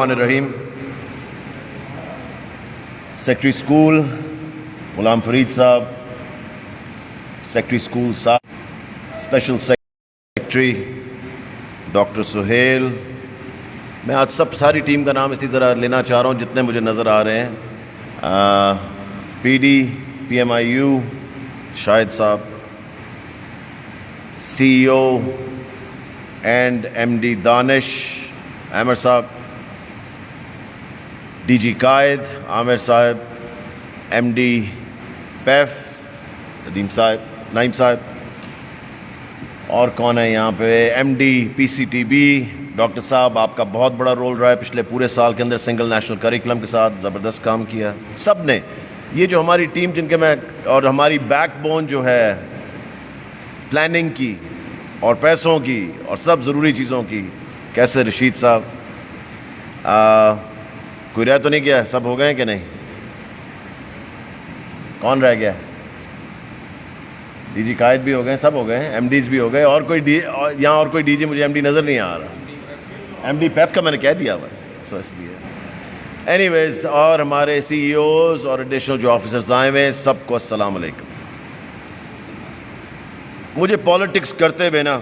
الرحمن الرحیم. Secretary school Ghulam Farid صاحب, سیکٹری اسکول صاحب, اسپیشل سیکٹری ڈاکٹر سہیل. میں آج ساری ٹیم کا نام اس لیے ذرا لینا چاہ رہا ہوں جتنے مجھے نظر آ رہے ہیں. P D P M I U Shahid صاحب, C E O and M D Danish Aamir صاحب, ڈی جی قائد عامر صاحب, ایم ڈی پیف ندیم صاحب نعیم صاحب, اور کون ہے یہاں پہ, M D P C T B doctor صاحب. آپ کا بہت بڑا رول رہا ہے پچھلے پورے سال کے اندر, سنگل نیشنل کریکولم کے ساتھ زبردست کام کیا سب نے. یہ جو ہماری ٹیم جن کے میں, اور ہماری بیک بون جو ہے پلاننگ کی اور پیسوں کی اور سب ضروری چیزوں کی, کیسے رشید صاحب, کوئی رہ تو نہیں گیا, سب ہو گئے ہیں کہ نہیں, کون رہ گیا, ڈی جی قائد بھی ہو گئے, سب ہو گئے ہیں, ایم ڈیز بھی ہو گئے, اور کوئی یہاں اور کوئی ڈی جی مجھے ایم ڈی نظر نہیں آ رہا. ایم ڈی پیف کا میں نے کہہ دیا ہوا ہے سو اس لیے. اینی ویز, اور ہمارے سی ای اوز اور ایڈیشنل جو آفیسرز آئے ہوئے ہیں سب کو السلام علیکم. مجھے پالیٹکس کرتے ہوئے نا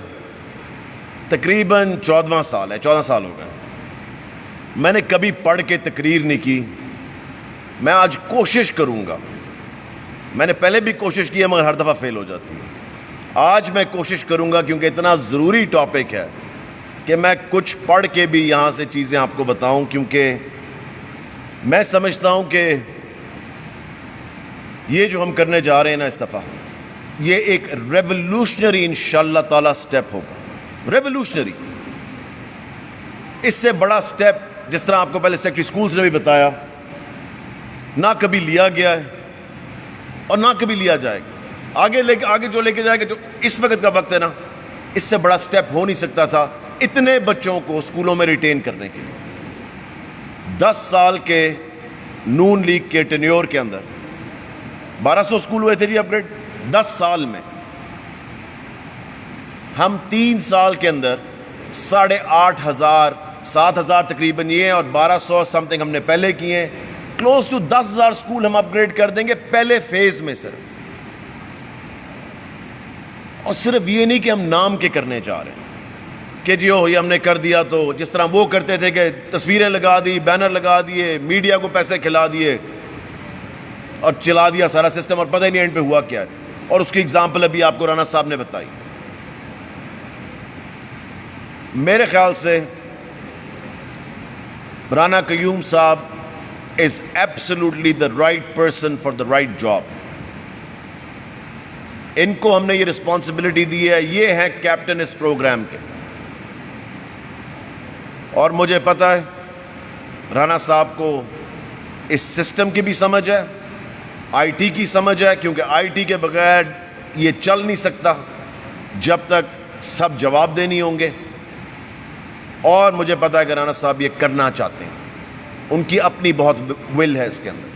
تقریباً 14 سال ہو گئے. میں نے کبھی پڑھ کے تقریر نہیں کی. میں آج کوشش کروں گا, میں نے پہلے بھی کوشش کی ہے مگر ہر دفعہ فیل ہو جاتی ہے. آج میں کوشش کروں گا کیونکہ اتنا ضروری ٹاپک ہے کہ میں کچھ پڑھ کے بھی یہاں سے چیزیں آپ کو بتاؤں, کیونکہ میں سمجھتا ہوں کہ یہ جو ہم کرنے جا رہے ہیں نا اس دفعہ, یہ ایک ریولوشنری انشاءاللہ تعالی سٹیپ ہوگا. ریولوشنری, اس سے بڑا سٹیپ جس طرح آپ کو پہلے سیکٹری اسکولز نے بھی بتایا نہ کبھی لیا گیا ہے اور نہ کبھی لیا جائے گا. آگے جو لے کے جائے گا, جو اس وقت کا وقت ہے نا, اس سے بڑا سٹیپ ہو نہیں سکتا تھا اتنے بچوں کو اسکولوں میں ریٹین کرنے کے لیے. 10 سال کے نون لیگ کے ٹینیور کے اندر 1200 اسکول ہوئے تھے جی اپ گریڈ. 10 سال میں ہم 3 سال کے اندر 8,500 7,000 تقریباً یہ ہیں, اور 1200 سم تھنگ ہم نے پہلے کیے ہیں. کلوز ٹو 10,000 اسکول ہم اپ گریڈ کر دیں گے پہلے فیز میں صرف. اور صرف یہ نہیں کہ ہم نام کے کرنے جا رہے ہیں کہ جی یہ ہم نے کر دیا, تو جس طرح وہ کرتے تھے کہ تصویریں لگا دی, بینر لگا دیے, میڈیا کو پیسے کھلا دیے اور چلا دیا سارا سسٹم, اور پتہ ہی نہیں اینڈ پہ ہوا کیا ہے. اور اس کی اگزامپل ابھی آپ کو رانا صاحب نے بتائی. میرے خیال سے رانا قیوم صاحب is absolutely the right person for the right job. ان کو ہم نے یہ رسپانسبلٹی دی ہے, یہ ہیں کیپٹن اس پروگرام کے. اور مجھے پتہ ہے رانا صاحب کو اس سسٹم کی بھی سمجھ ہے, آئی ٹی کی سمجھ ہے, کیونکہ آئی ٹی کے بغیر یہ چل نہیں سکتا جب تک سب جواب دے نہیں ہوں گے. اور مجھے پتہ ہے کہ رانا صاحب یہ کرنا چاہتے ہیں, ان کی اپنی بہت ول ہے اس کے اندر.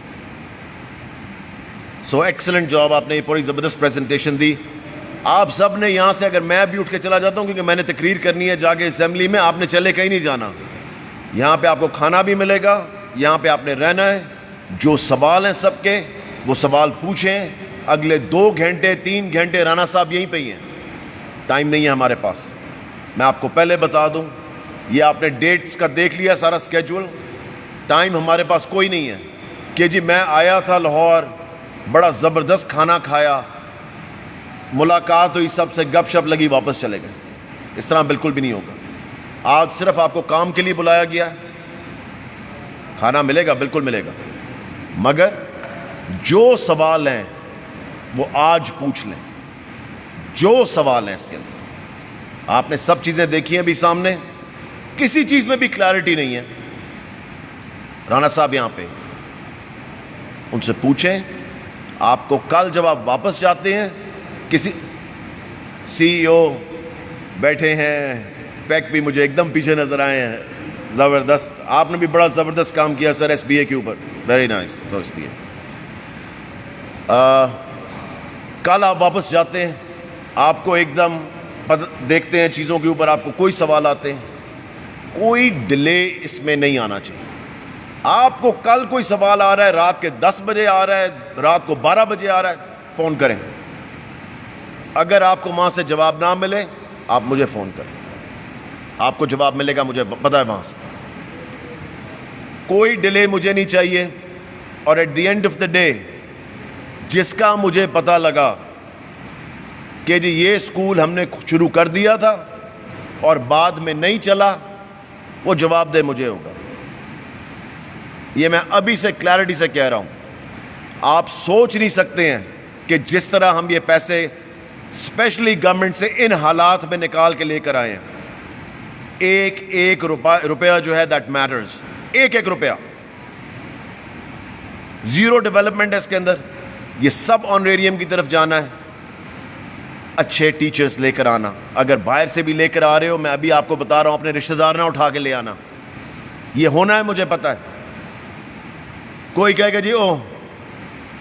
سو ایکسلنٹ جاب, آپ نے یہ پوری زبردست پریزنٹیشن دی. آپ سب نے یہاں سے, اگر میں بھی اٹھ کے چلا جاتا ہوں کیونکہ میں نے تقریر کرنی ہے جا کے اسمبلی میں, آپ نے چلے کہیں نہیں جانا. یہاں پہ آپ کو کھانا بھی ملے گا, یہاں پہ آپ نے رہنا ہے. جو سوال ہیں سب کے وہ سوال پوچھیں. اگلے 2 گھنٹے 3 گھنٹے رانا صاحب یہیں پہ ہی ہیں, ٹائم نہیں ہے ہمارے پاس. میں آپ کو پہلے بتا دوں, یہ آپ نے ڈیٹس کا دیکھ لیا سارا اسکیجول. ٹائم ہمارے پاس کوئی نہیں ہے کہ جی میں آیا تھا لاہور, بڑا زبردست کھانا کھایا, ملاقات ہوئی, سب سے گپ شپ لگی, واپس چلے گئے. اس طرح بالکل بھی نہیں ہوگا. آج صرف آپ کو کام کے لیے بلایا گیا. کھانا ملے گا, بالکل ملے گا, مگر جو سوال ہیں وہ آج پوچھ لیں. جو سوال ہیں اس کے اندر آپ نے سب چیزیں دیکھی ہیں بھی سامنے, کسی چیز میں بھی کلیئرٹی نہیں ہے. رانا صاحب یہاں پہ, ان سے پوچھیں. آپ کو کل جب آپ واپس جاتے ہیں, کسی سی ای او بیٹھے ہیں, پیک بھی مجھے ایک دم پیچھے نظر آئے ہیں, زبردست. آپ نے بھی بڑا زبردست کام کیا سر ایس بی اے کے اوپر, ویری نائس. تو اس لیے کل آپ واپس جاتے ہیں, آپ کو ایک دم دیکھتے ہیں چیزوں کے اوپر, آپ کو کوئی سوال آتے ہیں, کوئی ڈیلے اس میں نہیں آنا چاہیے. آپ کو کل کوئی سوال آ رہا ہے، رات کے 10 بجے آ رہا ہے، رات کو 12 بجے آ رہا ہے، فون کریں. اگر آپ کو وہاں سے جواب نہ ملے آپ مجھے فون کریں، آپ کو جواب ملے گا، مجھے پتا ہے وہاں سے. کوئی ڈیلے مجھے نہیں چاہیے. اور at the end of the day جس کا مجھے پتا لگا کہ جی یہ اسکول ہم نے شروع کر دیا تھا اور بعد میں نہیں چلا، وہ جواب دہ مجھے ہوگا. یہ میں ابھی سے کلیئرٹی سے کہہ رہا ہوں. آپ سوچ نہیں سکتے ہیں کہ جس طرح ہم یہ پیسے اسپیشلی گورنمنٹ سے ان حالات میں نکال کے لے کر آئے ہیں. ایک ایک روپیہ جو ہے دیٹ میٹرز. ایک ایک روپیہ. زیرو ڈیولپمنٹ ہے اس کے اندر. یہ سب آنریریم کی طرف جانا ہے. اچھے ٹیچرز لے کر آنا. اگر باہر سے بھی لے کر آ رہے ہو، میں ابھی آپ کو بتا رہا ہوں، اپنے رشتہ دار نہ اٹھا کے لے آنا. یہ ہونا ہے، مجھے پتا ہے. کوئی کہے گا جی او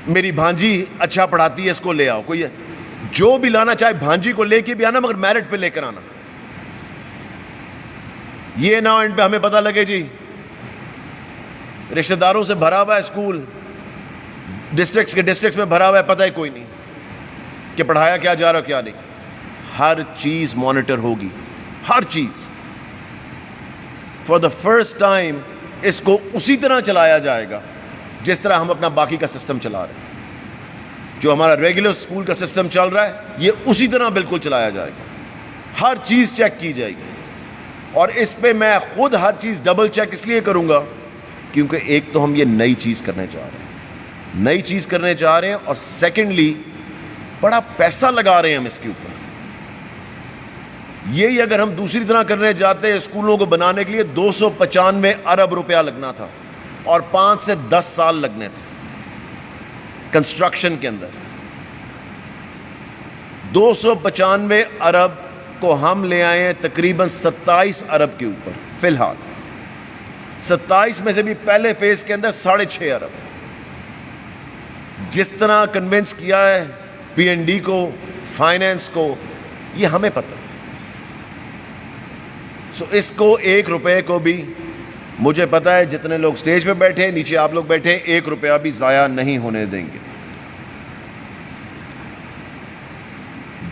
میری بھانجی اچھا پڑھاتی ہے، اس کو لے آؤ. کوئی جو بھی لانا چاہے بھانجی کو لے کے بھی آنا، مگر میرٹ پہ لے کر آنا. یہ نہ اینڈ پہ ہمیں پتہ لگے جی رشتہ داروں سے بھرا ہوا ہے اسکول، ڈسٹرکٹس میں بھرا ہوا ہے، پتہ ہی کوئی نہیں کہ پڑھایا کیا جا رہا کیا نہیں. ہر چیز مانیٹر ہوگی، ہر چیز. فار دا فرسٹ ٹائم اس کو اسی طرح چلایا جائے گا جس طرح ہم اپنا باقی کا سسٹم چلا رہے ہیں. جو ہمارا ریگولر اسکول کا سسٹم چل رہا ہے یہ اسی طرح بالکل چلایا جائے گا. ہر چیز چیک کی جائے گی. اور اس پہ میں خود ہر چیز ڈبل چیک اس لیے کروں گا کیونکہ ایک تو ہم یہ نئی چیز کرنے جا رہے ہیں، اور سیکنڈلی بڑا پیسہ لگا رہے ہیں ہم اس کے اوپر. یہی اگر ہم دوسری طرح کرنے جاتے ہیں، اسکولوں کو بنانے کے لیے 295 ارب روپیہ لگنا تھا اور 5 سے 10 سال لگنے تھے کنسٹرکشن کے اندر. 295 ارب کو ہم لے آئے ہیں تقریباً 27 ارب کے اوپر. فی الحال 27 میں سے بھی پہلے فیز کے اندر 6.5 ارب. جس طرح کنونس کیا ہے پی این ڈی کو، فائنینس کو، یہ ہمیں پتہ. سو اس کو 1 روپے کو بھی مجھے پتا ہے جتنے لوگ سٹیج پہ بیٹھے، نیچے آپ لوگ بیٹھے، 1 روپیہ بھی ضائع نہیں ہونے دیں گے.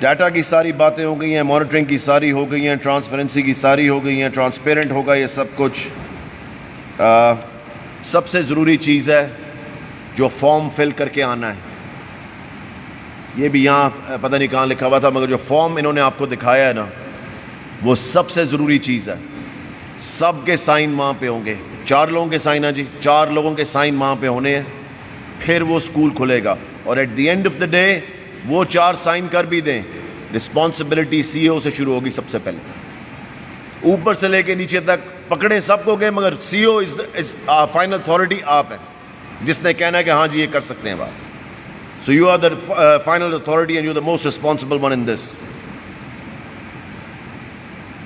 ڈیٹا کی ساری باتیں ہو گئی ہیں، مانیٹرنگ کی ساری ہو گئی ہیں، ٹرانسپیرنسی کی ساری ہو گئی ہیں، ٹرانسپیرنٹ ہوگا یہ سب کچھ. سب سے ضروری چیز ہے جو فارم فل کر کے آنا ہے. یہ بھی یہاں پتہ نہیں کہاں لکھا ہوا تھا، مگر جو فارم انہوں نے آپ کو دکھایا ہے نا، وہ سب سے ضروری چیز ہے. سب کے سائن وہاں پہ ہوں گے. 4 لوگوں کے سائن ہیں جی، 4 لوگوں کے سائن وہاں پہ ہونے ہیں. پھر وہ اسکول کھلے گا. اور at the end of the day وہ 4 سائن کر بھی دیں، رسپانسبلٹی سی او سے شروع ہوگی. سب سے پہلے اوپر سے لے کے نیچے تک پکڑیں سب کو گئے، مگر سی او از فائنل اتھارٹی آپ ہیں جس نے کہنا ہے کہ ہاں جی یہ کر سکتے ہیں بات. So you are the final authority and you are the most responsible one in this.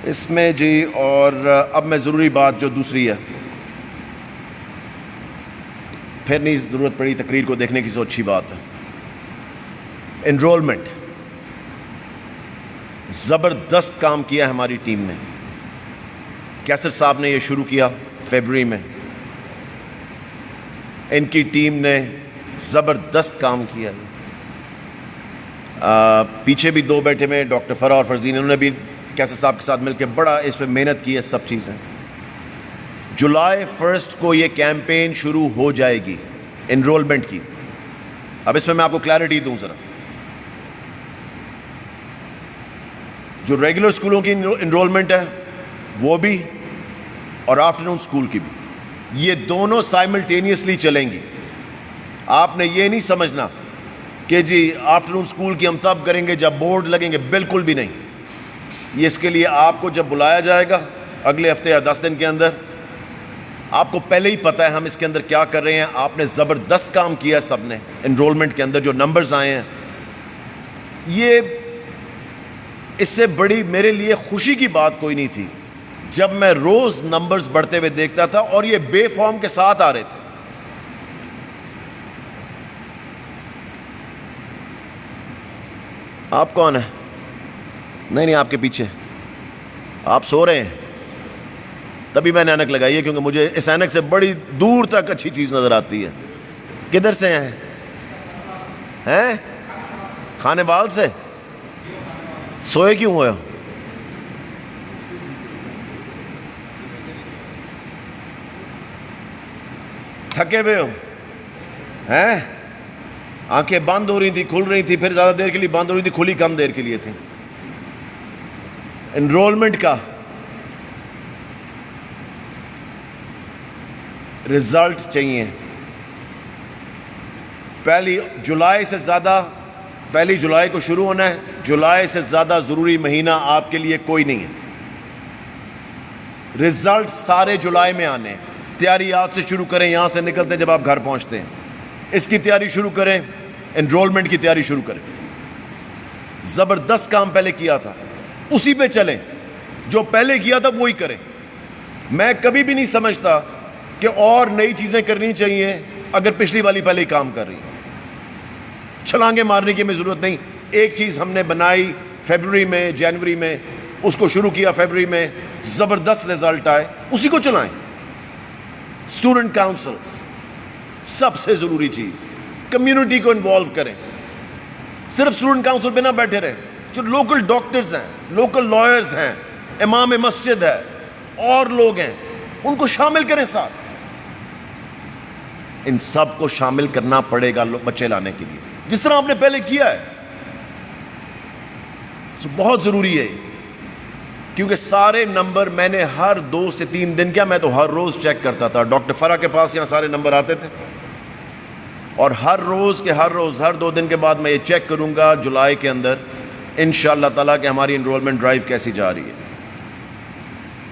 اس میں جی اور اب میں ضروری بات جو دوسری ہے، پھر نہیں ضرورت پڑی تقریر کو دیکھنے کی، سو اچھی بات ہے. انرولمنٹ زبردست کام کیا ہے ہماری ٹیم نے. کیسر صاحب نے یہ شروع کیا فیبروری میں. ان کی ٹیم نے زبردست کام کیا. پیچھے بھی 2 بیٹھے میں ڈاکٹر فرا اور فرزین، انہوں نے بھی کیسر صاحب کے ساتھ مل کے بڑا اس پہ محنت کی ہے. سب چیزیں جولائی 1 کو یہ کیمپین شروع ہو جائے گی انرولمنٹ کی. اب اس میں آپ کو کلیئرٹی دوں ذرا. جو ریگولر اسکولوں کی انرولمنٹ ہے وہ بھی، اور آفٹرنون اسکول کی بھی، یہ دونوں سائملٹینیسلی چلیں گی. آپ نے یہ نہیں سمجھنا کہ جی آفٹرنون اسکول کی ہم تب کریں گے جب بورڈ لگیں گے، بالکل بھی نہیں. یہ اس کے لیے آپ کو جب بلایا جائے گا اگلے ہفتے یا 10 دن کے اندر، آپ کو پہلے ہی پتہ ہے ہم اس کے اندر کیا کر رہے ہیں. آپ نے زبردست کام کیا سب نے انرولمنٹ کے اندر. جو نمبرز آئے ہیں، یہ اس سے بڑی میرے لیے خوشی کی بات کوئی نہیں تھی جب میں روز نمبرز بڑھتے ہوئے دیکھتا تھا اور یہ بے فارم کے ساتھ آ رہے تھے. آپ کون ہیں؟ نہیں آپ کے پیچھے آپ سو رہے ہیں. تبھی میں نے اینک لگائی ہے، کیونکہ مجھے اس اینک سے بڑی دور تک اچھی چیز نظر آتی ہے. کدھر سے ہیں؟ خانے بال سے؟ سوئے کیوں ہوئے ہو؟ تھکے ہوئے ہو ہیں؟ آنکھیں بند ہو رہی تھی، کھل رہی تھی، پھر زیادہ دیر کے لیے بند ہو رہی تھی، کھلی کم دیر کے لیے تھی. انرولمنٹ کا رزلٹ چاہیے. پہلی جولائی کو شروع ہونا ہے. جولائی سے زیادہ ضروری مہینہ آپ کے لیے کوئی نہیں ہے. رزلٹ سارے جولائی میں آنے ہیں. تیاری آج سے شروع کریں، یہاں سے نکلتے ہیں جب آپ گھر پہنچتے ہیں. اس کی تیاری شروع کریں، انرولمنٹ کی تیاری شروع کریں. زبردست کام پہلے کیا تھا، اسی پہ چلیں. جو پہلے کیا تھا وہی کریں. میں کبھی بھی نہیں سمجھتا کہ اور نئی چیزیں کرنی چاہیے اگر پچھلی والی پہلے ہی کام کر رہی ہے. چھلانگیں مارنے کی ہمیں ضرورت نہیں. ایک چیز ہم نے بنائی فیبروری میں، جنوری میں، اس کو شروع کیا فیبروری میں، زبردست رزلٹ آئے، اسی کو چلائیں. اسٹوڈنٹ کاؤنسل سب سے ضروری چیز. کمیونٹی کو انوالو کریں. صرف اسٹوڈنٹ کاؤنسل پہ نہ بیٹھے رہیں. جو لوکل ڈاکٹرز ہیں، لوکل لائرز ہیں، امام مسجد ہے، اور لوگ ہیں، ان کو شامل کریں ساتھ. ان سب کو شامل کرنا پڑے گا بچے لانے کے لیے، جس طرح آپ نے پہلے کیا ہے. بہت ضروری ہے، کیونکہ سارے نمبر میں نے ہر 2 سے 3 دن کیا، میں تو ہر روز چیک کرتا تھا. ڈاکٹر فرا کے پاس یہاں سارے نمبر آتے تھے، اور ہر روز ہر 2 دن کے بعد میں یہ چیک کروں گا جولائی کے اندر انشاءاللہ تعالیٰ کہ ہماری انرولمنٹ ڈرائیو کیسی جا رہی ہے.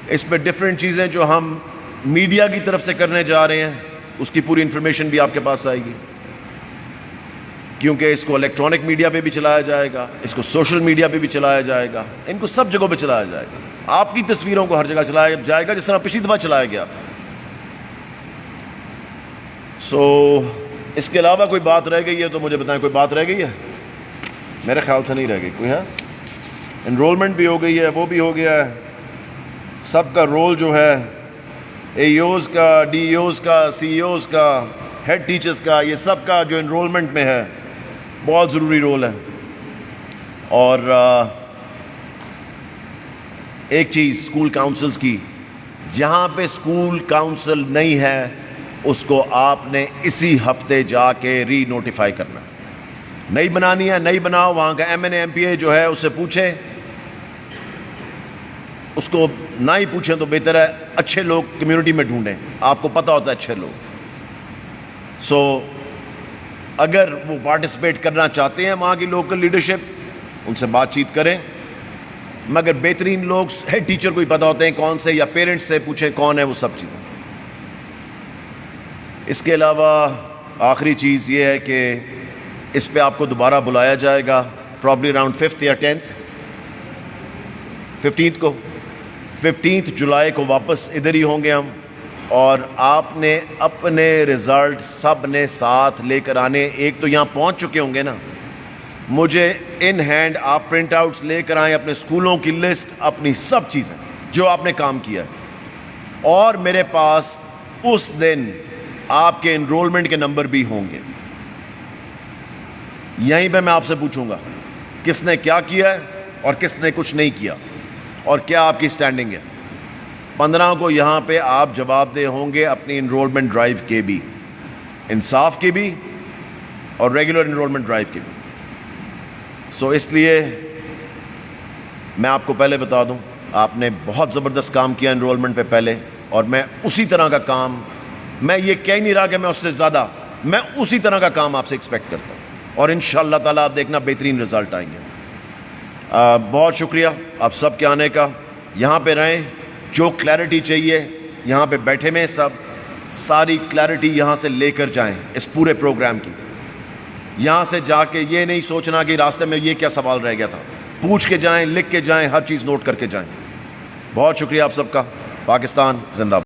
اس پہ ڈفرینٹ چیزیں جو ہم میڈیا کی طرف سے کرنے جا رہے ہیں، اس کی پوری انفارمیشن بھی آپ کے پاس آئے گی، کیونکہ اس کو الیکٹرانک میڈیا پہ بھی چلایا جائے گا، اس کو سوشل میڈیا پہ بھی چلایا جائے گا، ان کو سب جگہوں پہ چلایا جائے گا. آپ کی تصویروں کو ہر جگہ چلایا جائے گا، جس طرح پچھلی دفعہ چلایا گیا تھا. اس کے علاوہ کوئی بات رہ گئی ہے تو مجھے بتائیں. کوئی بات رہ گئی ہے؟ میرے خیال سے نہیں رہ گئی کوئی. ہے انرولمنٹ بھی ہو گئی ہے، وہ بھی ہو گیا ہے. سب کا رول جو ہے، اے ای اوز کا، ڈی ای اوز کا، سی ای اوز کا، ہیڈ ٹیچرز کا، یہ سب کا جو انرولمنٹ میں ہے بہت ضروری رول ہے. اور ایک چیز اسکول کاؤنسلز کی، جہاں پہ اسکول کاؤنسل نہیں ہے اس کو آپ نے اسی ہفتے جا کے ری نوٹیفائی کرنا. نئی بنانی ہے، نئی بناؤ. وہاں کا M N A M P A جو ہے اس سے پوچھیں. اس کو نہ ہی پوچھیں تو بہتر ہے. اچھے لوگ کمیونٹی میں ڈھونڈیں، آپ کو پتہ ہوتا ہے اچھے لوگ. اگر وہ پارٹیسپیٹ کرنا چاہتے ہیں وہاں کی لوکل لیڈرشپ، ان سے بات چیت کریں. مگر بہترین لوگ ہیڈ ٹیچر کو ہی پتہ ہوتے ہیں کون سے، یا پیرنٹس سے پوچھیں کون ہے وہ سب چیزیں. اس کے علاوہ آخری چیز یہ ہے کہ اس پہ آپ کو دوبارہ بلایا جائے گا پرابلی اراؤنڈ 5th یا 15th کو. 15 جولائی کو واپس ادھر ہی ہوں گے ہم. اور آپ نے اپنے رزلٹ سب نے ساتھ لے کر آنے. ایک تو یہاں پہنچ چکے ہوں گے نا، مجھے ان ہینڈ آپ پرنٹ آؤٹس لے کر آئیں، اپنے اسکولوں کی لسٹ، اپنی سب چیزیں جو آپ نے کام کیا ہے. اور میرے پاس اس دن آپ کے انرولمنٹ کے نمبر بھی ہوں گے. یہیں پہ میں آپ سے پوچھوں گا کس نے کیا کیا ہے اور کس نے کچھ نہیں کیا، اور کیا آپ کی سٹینڈنگ ہے. 15 کو یہاں پہ آپ جواب دہ ہوں گے اپنی انرولمنٹ ڈرائیو کے بھی، انصاف کے بھی، اور ریگولر انرولمنٹ ڈرائیو کے بھی. اس لیے میں آپ کو پہلے بتا دوں، آپ نے بہت زبردست کام کیا انرولمنٹ پہ پہلے، اور میں اسی طرح کا کام، میں یہ کہہ نہیں رہا کہ میں اس سے زیادہ، میں اسی طرح کا کام آپ سے ایکسپیکٹ کرتا ہوں. اور انشاءاللہ تعالیٰ آپ دیکھنا بہترین رزلٹ آئیں گے. بہت شکریہ آپ سب کے آنے کا. یہاں پہ رہیں، جو کلیئرٹی چاہیے یہاں پہ بیٹھے میں سب، ساری کلیئرٹی یہاں سے لے کر جائیں اس پورے پروگرام کی. یہاں سے جا کے یہ نہیں سوچنا کہ راستے میں یہ کیا سوال رہ گیا تھا. پوچھ کے جائیں، لکھ کے جائیں، ہر چیز نوٹ کر کے جائیں. بہت شکریہ آپ سب کا. پاکستان زندہ باد.